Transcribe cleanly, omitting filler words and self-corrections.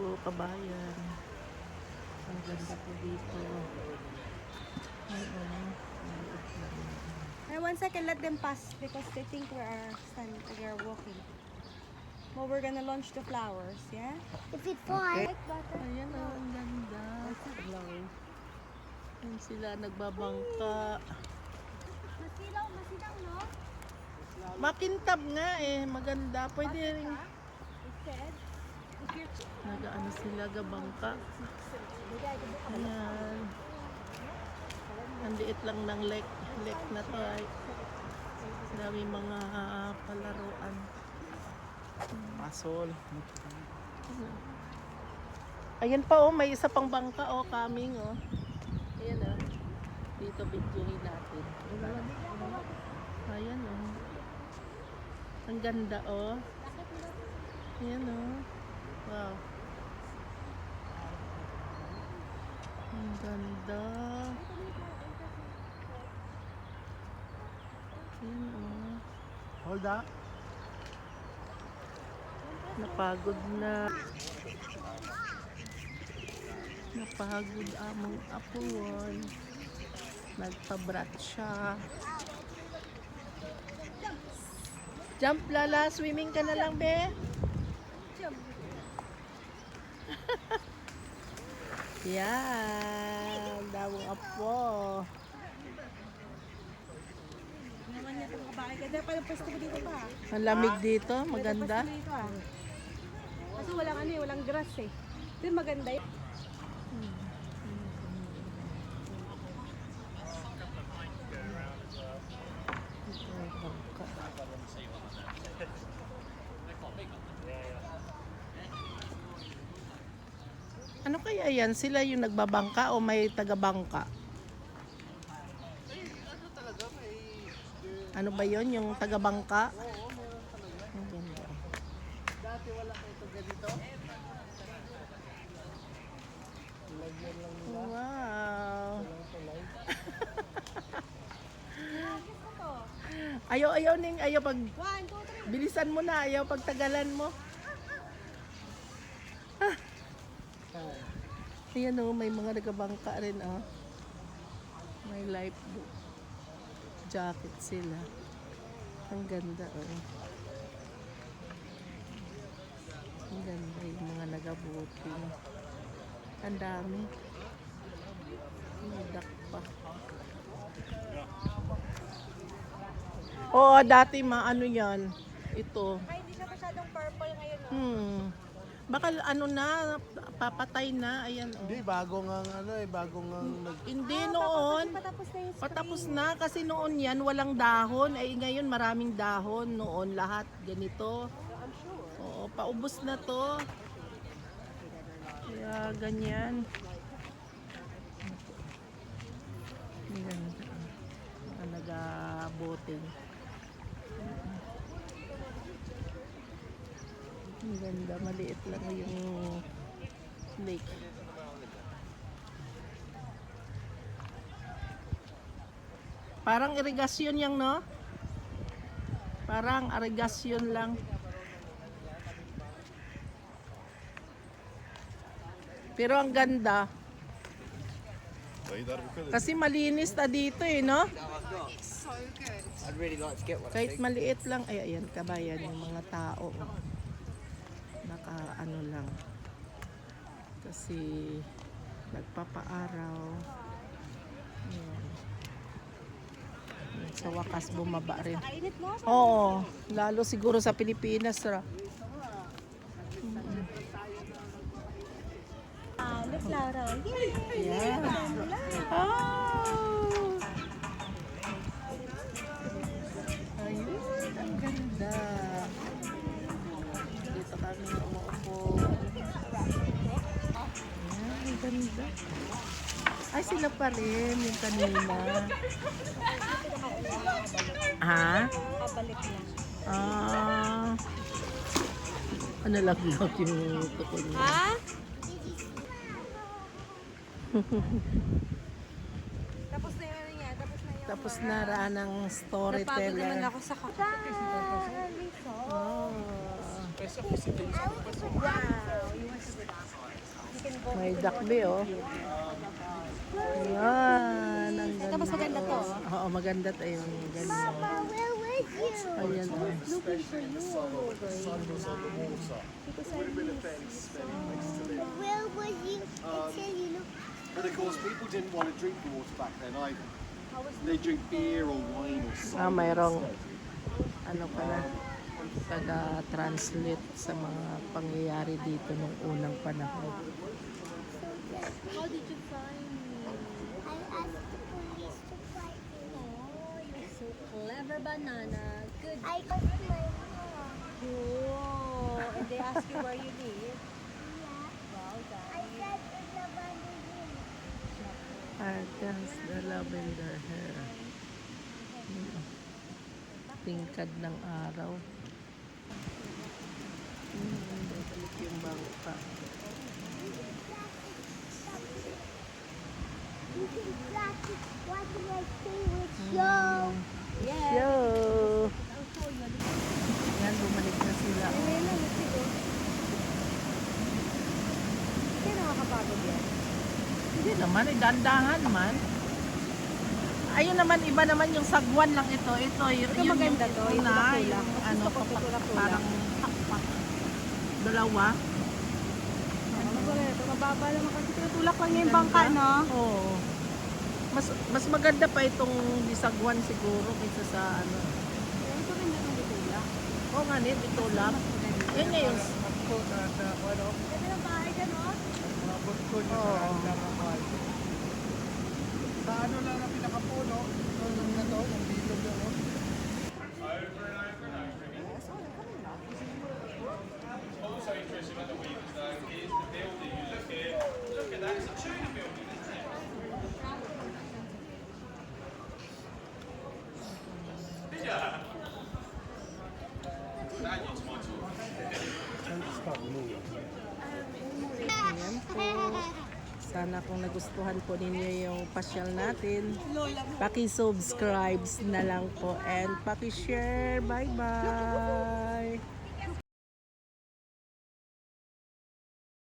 po, kabayan. Ang ganda po dito. Hey, 1 second, let them pass because they think we are walking. Well, we're gonna launch the flowers, yeah? If it falls, Ayan oh, ang ganda. Ayan sila nagbabangka. masilaw, no? Makintab nga eh, maganda. Pwede rin. Instead, if you're Nagaano sila, gabangka. Ayan. Ang liit lang ng lake na to ay. Dami mga palaruan. Pasol. Ayan pa oh, may isa pang bangka oh, coming oh. Ayan oh. Dito videoin natin. Ayan oh. Ang ganda oh. Ayan oh. Wow. Ang ganda. Ayan oh. Hold up. Napagod na. Napagod among apuan. Nagpabrat siya. Jump Lala, swimming ka na lang be. Yan, damong apo. naman niya itong kabahay. Kaya pala pwesto ko dito pa. Ang lamig dito, maganda. Pwesto dito ah. Kasi walang ano eh, walang grass eh. Ito maganda yun. Ano kaya yan? Sila yung nagbabangka o may tagabangka? Ano ba yon yung tagabangka? Ang ganda. Dati wala kayo ito ganito. Wow. Ayaw ning ayaw pag 1, 2, 3. bilisan mo na, ayaw pag tagalan mo. Ayan o, may mga nagabangka rin oh. May life jacket sila. Ang ganda oh. Ang ganda yung mga nagaboting. Ang dami. May duck pa. Oo, dati maano yan. Ito. Ay, hindi siya masyadong purple ngayon oh. Baka ano na, papatay na. Ayan oh. Hindi, bagong ang ano eh, bagong ang Hindi noon. Patapos na yung spring. Patapos na kasi noon yan walang dahon. Ay ngayon maraming dahon. Noon lahat ganito. Oo, paubos na to. Kaya ganyan. Ayan. Mga nag-boating. Ang ganda, maliit lang yung lake. Parang irigasyon yang no? Parang irigasyon lang. Pero ang ganda. Kasi malinis na dito eh, no? I'd really like to get one. Kahit maliit lang, ay ayan, kabayan yung mga tao. Naka ano lang. Kasi nagpapaaraw. Ayan. Sa wakas bumaba rin. Kainit mo? Oo, lalo siguro sa Pilipinas. Look, Laura. Yay! Yeah. Oh! Ayun, ang ganda. Dito kami umuupo. Ayan, ang ganda. Ay, sila pa rin yung kanina. Ha? Pabalik lang. Ah. Ano lang yung tukol niya. Ha? Tapos na yung ano niya, tapos na yung... Tapos na raan ng Napagod naman storyteller. ako sa Oh. May dakbe, oh. Ayan, ang ganda. Ito mas maganda to. Oo, maganda tayo yung ganyan. Mama, where was you? Ayan, oh. Looking for you all over. Because I miss so Where was you? Until you look. But of course, people didn't want to drink the water back then either. They drink beer or wine or Ah, something. mayroong ano pala, taga-translate sa mga pangyayari dito nung unang panahon. How did you find me? I asked the police to fight me. Oh, you're so clever, banana. Good. I got my mom. Oh, and they ask you where you live. Yeah. Well done. I said in the bandaging. Against the lavender hair. Tingkad ng araw. Balik yung bangka. You can practice watching my favorite show. Yes. Yo! I'll show you. Yan, bumalik na sila. Ngayon lang, let's go. Hindi nakakapagod yan. Hindi naman, dandahan man. Ayun naman, iba naman yung sagwan lang ito. Ito, Ito maganda to, yung una, tulak-tulak. yung Gusto ano, ko tulak-tulak. parang pakpak. Dalawa. Ito, mababa naman kasi tinutulak lang niya yung bangka, no? Oo. Mas maganda pa itong bisagwan siguro kaysa sa ano. Ito rin naman ditulak. Oo nga, ito lang. Yan nga yung... Ganda ng bahay dyan, no? Oo. Sa ano lang na pinakapuno, ito lang na to, yung bilog yun. Oh. Ayan po. Sana kung nagustuhan po ninyo yung pasyal natin, paki-subscribe na lang po and paki-share. Bye-bye!